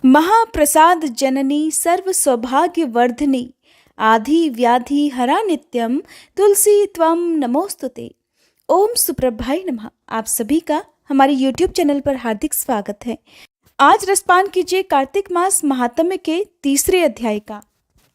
महाप्रसाद जननी सर्व सौभाग्य वर्धिनी आधि व्याधि हरा नित्यम तुलसी त्वम नमोस्तुते। ओम सुप्रभाय नमः। आप सभी का हमारे YouTube चैनल पर हार्दिक स्वागत है। आज रसपान कीजिए कार्तिक मास महात्म्य के तीसरे अध्याय का।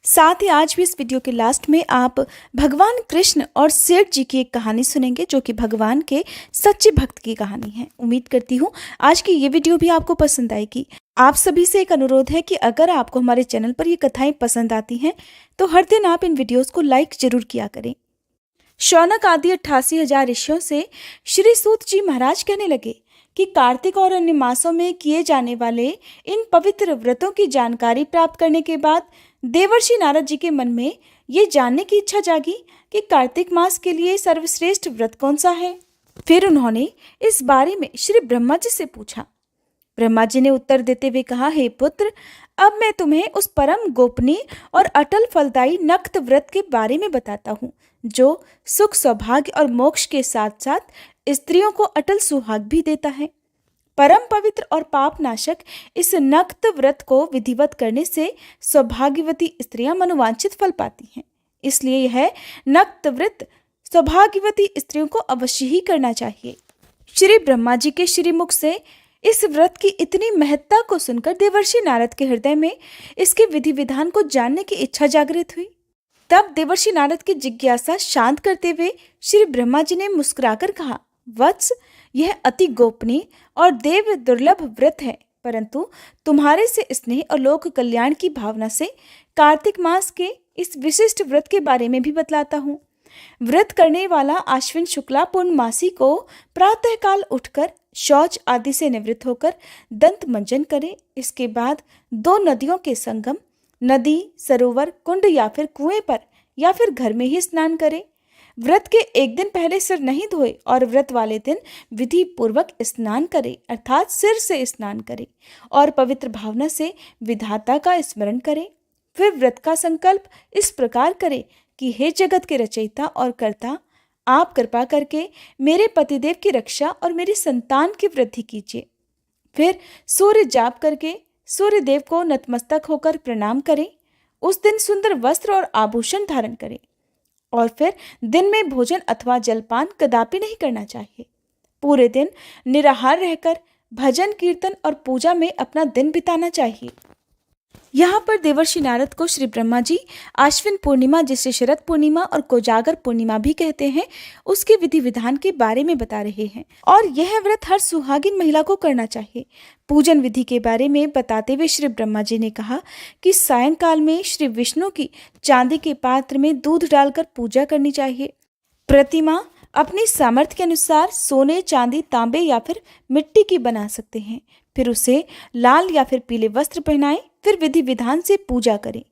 साथ ही आज भी इस वीडियो के लास्ट में आप भगवान कृष्ण और सेठ जी की एक कहानी सुनेंगे, जो कि भगवान के सच्चे भक्त की कहानी है। उम्मीद करती हूँ आज की ये वीडियो भी आपको पसंद आएगी। आप सभी से एक अनुरोध है कि अगर आपको हमारे चैनल पर ये कथाएं पसंद आती हैं तो हर दिन आप इन वीडियोस को लाइक जरूर किया करें। शौनक आदि 88,000 ऋषियों से श्री सूत जी महाराज कहने लगे कि कार्तिक और अन्य मासों में किए जाने वाले इन पवित्र व्रतों की जानकारी प्राप्त करने के बाद देवर्षि नारद जी के मन में ये जानने की इच्छा जागी कि कार्तिक मास के लिए सर्वश्रेष्ठ व्रत कौन सा है। फिर उन्होंने इस बारे में श्री ब्रह्मा जी से पूछा। ब्रह्मा जी ने उत्तर देते हुए कहा, हे पुत्र, अब मैं तुम्हें उस परम गोपनीय और अटल फलदायी नक्त व्रत के बारे में बताता हूँ, जो सुख सौभाग्य और मोक्ष के साथ साथ स्त्रियों को अटल सुहाग भी देता है। परम पवित्र और पाप नाशक इस नक्त व्रत को विधिवत करने से सौभाग्यवती स्त्रियां मनोवांछित फल पाती हैं। इसलिए यह नक्त व्रत सौभाग्यवती स्त्रियों को अवश्य ही करना चाहिए। श्री ब्रह्मा जी के श्रीमुख से इस व्रत की इतनी महत्ता को सुनकर देवर्षि नारद के हृदय में इसके विधि विधान को जानने की इच्छा जागृत हुई। तब देवर्षि नारद की जिज्ञासा शांत करते हुए श्री ब्रह्मा जी ने मुस्कुराकर कहा, वत्स, यह अति गोपनीय और देव दुर्लभ व्रत है, परंतु तुम्हारे से स्नेह और लोक कल्याण की भावना से कार्तिक मास के इस विशिष्ट व्रत के बारे में भी बतलाता हूँ। व्रत करने वाला आश्विन शुक्ला पूर्णमासी को प्रातःकाल उठकर शौच आदि से निवृत्त होकर दंत मंजन करे। इसके बाद 2 नदियों के संगम, नदी, सरोवर, कुंड या फिर कुएं पर या फिर घर में ही स्नान करे। व्रत के एक दिन पहले सिर नहीं धोए और व्रत वाले दिन विधि पूर्वक स्नान करे, अर्थात सिर से स्नान करे और पवित्र भावना से विधाता का स्मरण करे। फिर व्रत का संकल्प इस प्रकार करे कि हे जगत के रचयिता और कर्ता, आप कृपा करके मेरे पतिदेव की रक्षा और मेरी संतान की वृद्धि कीजिए। फिर सूर्य जाप करके सूर्य देव को नतमस्तक होकर प्रणाम करें। उस दिन सुंदर वस्त्र और आभूषण धारण करें और फिर दिन में भोजन अथवा जलपान कदापि नहीं करना चाहिए। पूरे दिन निराहार रहकर भजन कीर्तन और पूजा में अपना दिन बिताना चाहिए। यहाँ पर देवर्षि नारद को श्री ब्रह्मा जी आश्विन पूर्णिमा, जिसे शरद पूर्णिमा और कोजागर पूर्णिमा भी कहते हैं, उसके विधि विधान के बारे में बता रहे हैं। और यह व्रत हर सुहागिन महिला को करना चाहिए। पूजन विधि के बारे में बताते हुए श्री ब्रह्मा जी ने कहा कि सायंकाल में श्री विष्णु की चांदी के पात्र में दूध डालकर पूजा करनी चाहिए। प्रतिमा अपनी सामर्थ्य के अनुसार सोने, चांदी, तांबे या फिर मिट्टी की बना सकते हैं। फिर उसे लाल या फिर पीले वस्त्र पहनाएं। फिर विधि विधान से पूजा करें।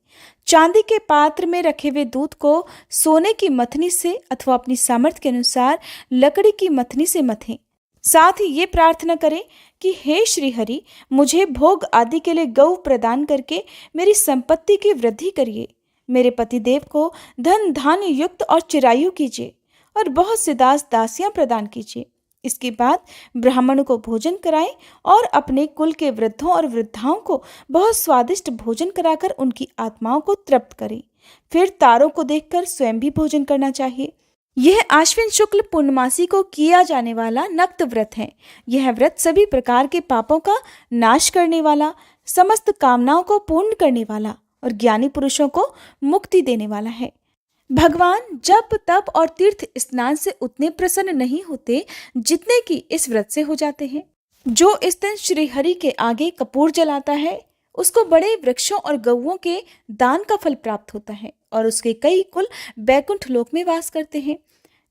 चांदी के पात्र में रखे हुए दूध को सोने की मथनी से अथवा अपनी सामर्थ्य के अनुसार लकड़ी की मथनी से मथें। साथ ही ये प्रार्थना करें कि हे श्री हरि, मुझे भोग आदि के लिए गौ प्रदान करके मेरी संपत्ति की वृद्धि करिए। मेरे पतिदेव को धन धान्य युक्त और चिरायु कीजिए और बहुत से दास दासियां प्रदान कीजिए। इसके बाद ब्राह्मणों को भोजन कराएं और अपने कुल के वृद्धों और वृद्धाओं को बहुत स्वादिष्ट भोजन कराकर उनकी आत्माओं को तृप्त करें। फिर तारों को देखकर स्वयं भी भोजन करना चाहिए। यह आश्विन शुक्ल पूर्णमासी को किया जाने वाला नक्त व्रत है। यह व्रत सभी प्रकार के पापों का नाश करने वाला, समस्त कामनाओं को पूर्ण करने वाला और ज्ञानी पुरुषों को मुक्ति देने वाला है। भगवान जप, तप और तीर्थ स्नान से उतने प्रसन्न नहीं होते जितने कि इस व्रत से हो जाते हैं। जो इस दिन श्री हरि के आगे कपूर जलाता है, उसको बड़े वृक्षों और गौओं के दान का फल प्राप्त होता है और उसके कई कुल बैकुंठ लोक में वास करते हैं।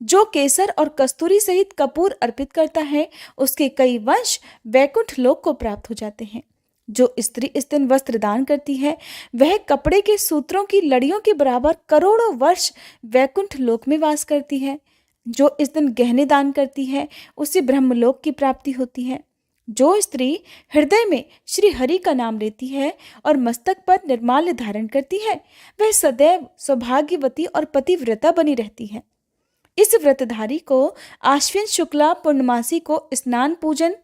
जो केसर और कस्तूरी सहित कपूर अर्पित करता है, उसके कई वंश बैकुंठ लोक को प्राप्त हो जाते हैं। जो स्त्री इस दिन वस्त्र दान करती है, वह कपड़े के सूत्रों की लड़ियों के बराबर करोड़ों वर्ष वैकुंठ लोक में वास करती है। जो इस दिन गहने दान करती है, उसे ब्रह्मलोक की प्राप्ति होती है। जो स्त्री हृदय में श्री हरि का नाम लेती है और मस्तक पर निर्माल्य धारण करती है, वह सदैव सौभाग्यवती और पतिव्रता बनी रहती है। इस व्रतधारी को आश्विन शुक्ला पूर्णमासी को स्नान, पूजन,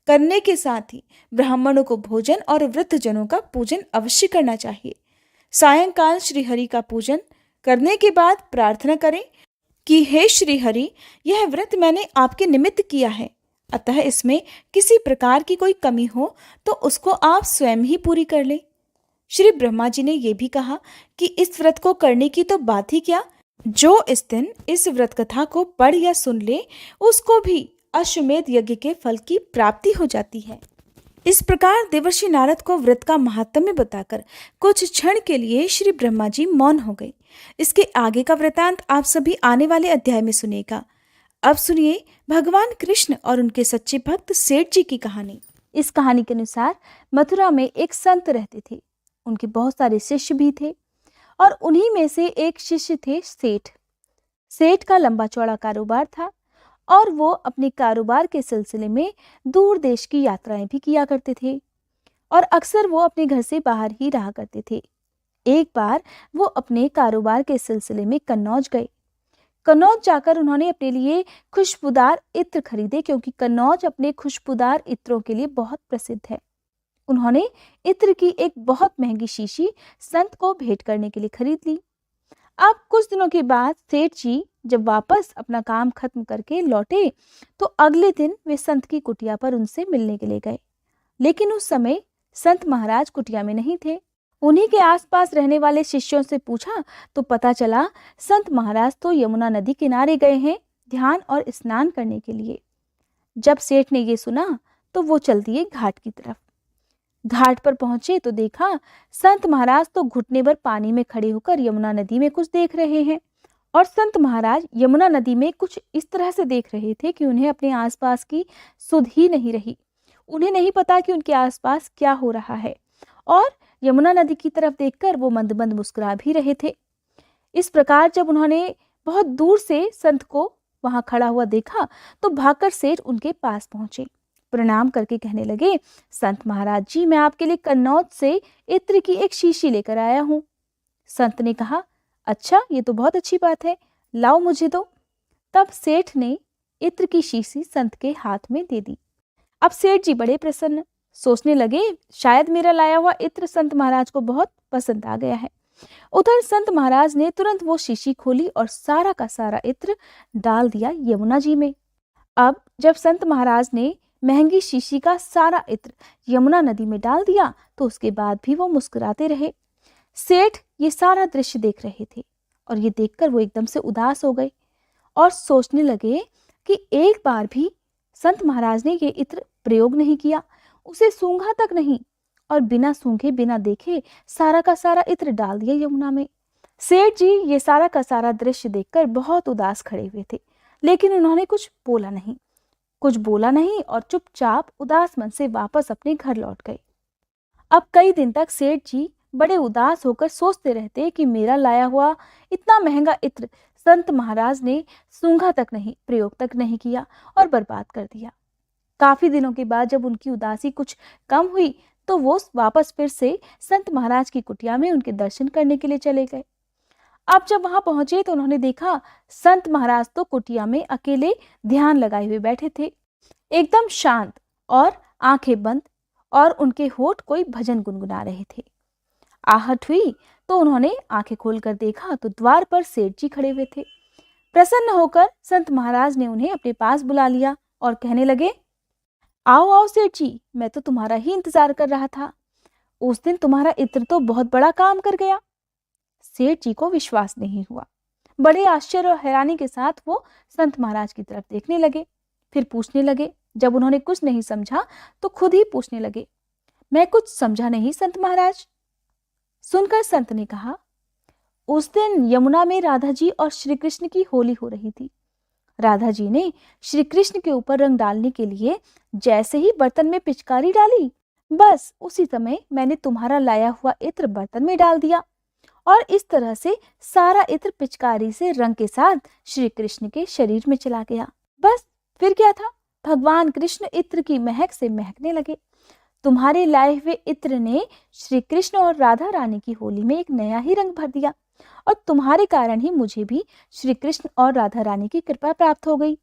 करने के साथ ही ब्राह्मणों को भोजन और वृद्धजनों का पूजन अवश्य करना चाहिए। सायंकाल श्रीहरि का पूजन करने के बाद प्रार्थना करें कि हे श्रीहरि, यह व्रत मैंने आपके निमित्त किया है, अतः इसमें किसी प्रकार की कोई कमी हो तो उसको आप स्वयं ही पूरी कर लें। श्री ब्रह्मा जी ने यह भी कहा कि इस व्रत को करने की तो बात ही क्या, जो इस दिन इस व्रत कथा को पढ़ या सुन ले उसको भी अश्वमेध यज्ञ के फल की प्राप्ति हो जाती है। इस प्रकार देवर्षि नारद को व्रत का महात्म्य बताकर कुछ क्षण के लिए श्री ब्रह्मा जी मौन हो गए। इसके आगे का वृतांत आप सभी आने वाले अध्याय में सुनेगा। अब सुनिए भगवान कृष्ण और उनके सच्चे भक्त सेठ जी की कहानी। इस कहानी के अनुसार मथुरा में एक संत रहते थे। उनके बहुत सारे शिष्य भी थे और उन्हीं में से एक शिष्य थे सेठ। सेठ का लंबा चौड़ा कारोबार था और वो अपने कारोबार के सिलसिले में दूर देश की यात्राएं भी किया करते थे और अक्सर वो अपने घर से बाहर ही रहा करते थे। एक बार वो अपने कारोबार के सिलसिले में कन्नौज गए। कन्नौज जाकर उन्होंने अपने लिए खुशबूदार इत्र खरीदे, क्योंकि कन्नौज अपने खुशबूदार इत्रों के लिए बहुत प्रसिद्ध है। उन्होंने इत्र की एक बहुत महंगी शीशी संत को भेंट करने के लिए खरीद ली। अब कुछ दिनों के बाद सेठ जी जब वापस अपना काम खत्म करके लौटे तो अगले दिन वे संत की कुटिया पर उनसे मिलने के लिए गए, लेकिन उस समय संत महाराज कुटिया में नहीं थे। उन्हीं के आसपास रहने वाले शिष्यों से पूछा तो पता चला संत महाराज तो यमुना नदी किनारे गए हैं ध्यान और स्नान करने के लिए। जब सेठ ने ये सुना तो वो चल दिए घाट की तरफ। घाट पर पहुंचे तो देखा संत महाराज तो घुटने भर पानी में खड़े होकर यमुना नदी में कुछ देख रहे हैं और संत महाराज यमुना नदी में कुछ इस तरह से देख रहे थे कि उन्हें अपने आसपास की सुध ही नहीं रही। उन्हें नहीं पता कि उनके आसपास क्या हो रहा है और यमुना नदी की तरफ देखकर वो मंद मंद मुस्कुरा भी रहे थे। इस प्रकार जब उन्होंने बहुत दूर से संत को वहां खड़ा हुआ देखा तो भागकर सेठ उनके पास पहुंचे। प्रणाम करके कहने लगे, संत महाराज जी, मैं आपके लिए कन्नौज से इत्र की एक शीशी लेकर आया हूँ। संत ने कहा, अच्छा, ये तो बहुत अच्छी बात है, लाओ मुझे दो। तब सेठ ने इत्र की शीशी संत के हाथ में दे दी। अब सेठ जी बड़े प्रसन्न, सोचने लगे शायद मेरा लाया हुआ इत्र संत महाराज को बहुत पसंद आ गया है। उधर संत महाराज ने तुरंत वो शीशी खोली और सारा का सारा इत्र डाल दिया यमुना जी में। अब जब संत महाराज ने महंगी शीशी का सारा इत्र यमुना नदी में डाल दिया तो उसके बाद भी वो मुस्कुराते रहे। सेठ ये सारा दृश्य देख रहे थे और ये देखकर वो एकदम से उदास हो गए और सोचने लगे कि एक बार भी संत महाराज ने ये इत्र प्रयोग नहीं किया, उसे सूंघा तक नहीं और बिना सूंघे बिना देखे सारा का सारा इत्र डाल दिया यमुना में। सेठ जी ये सारा का सारा दृश्य देखकर बहुत उदास खड़े हुए थे, लेकिन उन्होंने कुछ बोला नहीं और चुपचाप उदास मन से वापस अपने घर लौट गए। अब कई दिन तक सेठ जी बड़े उदास होकर सोचते रहते कि मेरा लाया हुआ इतना महंगा इत्र संत महाराज ने सूंघा तक नहीं, प्रयोग तक नहीं किया और बर्बाद कर दिया। काफी दिनों के बाद जब उनकी उदासी कुछ कम हुई तो वो वापस फिर से संत महाराज की कुटिया में उनके दर्शन करने के लिए चले गए। अब जब वहां पहुंचे तो उन्होंने देखा संत महाराज तो कुटिया में अकेले ध्यान लगाए हुए बैठे थे, एकदम शांत और आंखें बंद, और उनके होठ कोई भजन गुनगुना रहे थे। आहट हुई तो उन्होंने आंखें खोलकर देखा तो द्वार पर सेठ जी खड़े हुए थे। प्रसन्न होकर संत महाराज ने उन्हें अपने पास बुला लिया और कहने लगे, आओ आओ सेठ जी, मैं तो तुम्हारा ही इंतजार कर रहा था। उस दिन तुम्हारा इत्र तो बहुत बड़ा काम कर गया। सेठ जी को विश्वास नहीं हुआ। बड़े आश्चर्य और हैरानी के साथ वो संत महाराज की तरफ देखने लगे, फिर पूछने लगे। जब उन्होंने कुछ नहीं समझा तो खुद ही पूछने लगे, मैं कुछ समझा नहीं संत महाराज। सुनकर संत ने कहा, उस दिन यमुना में राधा जी और श्री कृष्ण की होली हो रही थी। राधा जी ने श्री कृष्ण के ऊपर रंग डालने के लिए जैसे ही बर्तन में पिचकारी डाली, बस उसी समय मैंने तुम्हारा लाया हुआ इत्र बर्तन में डाल दिया और इस तरह से सारा इत्र पिचकारी से रंग के साथ श्री कृष्ण के शरीर में चला गया। बस फिर क्या था, भगवान कृष्ण इत्र की महक से महकने लगे। तुम्हारे लाए हुए इत्र ने श्री कृष्ण और राधा रानी की होली में एक नया ही रंग भर दिया और तुम्हारे कारण ही मुझे भी श्री कृष्ण और राधा रानी की कृपा प्राप्त हो गई।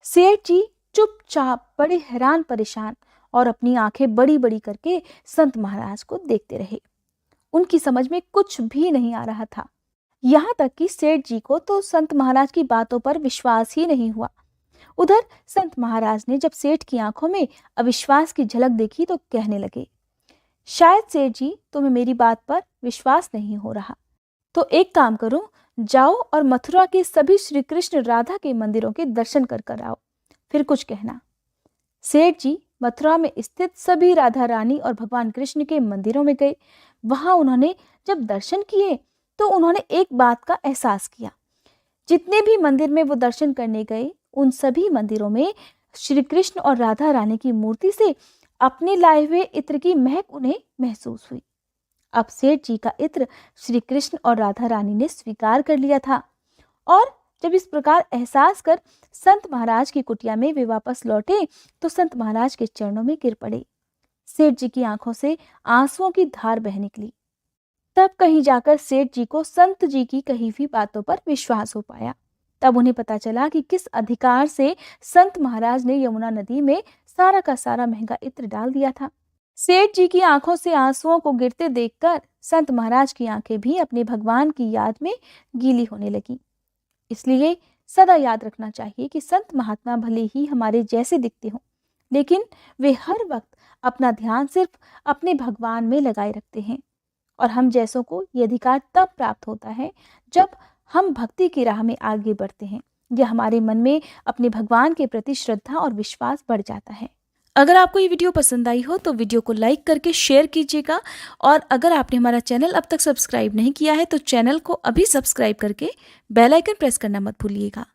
सेठ जी चुपचाप बड़े हैरान परेशान और अपनी आंखें बड़ी बड़ी करके संत महाराज को देखते रहे। उनकी समझ में कुछ भी नहीं आ रहा था। यहाँ तक कि सेठ जी को तो संत महाराज की बातों पर विश्वास ही नहीं हुआ। उधर संत महाराज ने जब सेठ की आंखों में अविश्वास की झलक देखी तो कहने लगे, शायद सेठ जी तुम्हें मेरी बात पर विश्वास नहीं हो रहा, तो एक काम करो, जाओ और मथुरा के सभी श्री कृष्ण राधा के मंदिरों के दर्शन कर आओ, फिर कुछ कहना। सेठ जी मथुरा में स्थित सभी राधा रानी और भगवान कृष्ण के मंदिरों में गए। वहां उन्होंने जब दर्शन किए तो उन्होंने एक बात का एहसास किया। जितने भी मंदिर में वो दर्शन करने गए, उन सभी मंदिरों में श्री कृष्ण और राधा रानी की मूर्ति से अपने लाए हुए इत्र की महक उन्हें महसूस हुई। अब सेठ जी का इत्र श्री कृष्ण और राधा रानी ने स्वीकार कर लिया था और जब इस प्रकार एहसास कर संत महाराज की कुटिया में वे वापस लौटे तो संत महाराज के चरणों में गिर पड़े। सेठ जी की आंखों से आंसुओं की धार बह निकली। तब कहीं जाकर सेठ जी को संत जी की कही हुई बातों पर विश्वास हो पाया। तब उन्हें पता चला कि किस अधिकार से संत महाराज ने यमुना नदी में सारा का सारा महंगा इत्र डाल दिया था। सेठ जी की आंखों से आंसुओं को गिरते देखकर संत महाराज की आंखें भी अपने भगवान की याद में गीली होने लगी। इसलिए सदा याद रखना चाहिए कि संत महात्मा भले ही हमारे जैसे दिखते हों, लेकिन वे हर वक्त अपना ध्यान सिर्फ अपने भगवान में लगाए रखते हैं। और हम जैसों को ये अधिकार तब प्राप्त होता है जब हम भक्ति की राह में आगे बढ़ते हैं या हमारे मन में अपने भगवान के प्रति श्रद्धा और विश्वास बढ़ जाता है। अगर आपको ये वीडियो पसंद आई हो तो वीडियो को लाइक करके शेयर कीजिएगा और अगर आपने हमारा चैनल अब तक सब्सक्राइब नहीं किया है तो चैनल को अभी सब्सक्राइब करके बेल आइकन प्रेस करना मत भूलिएगा।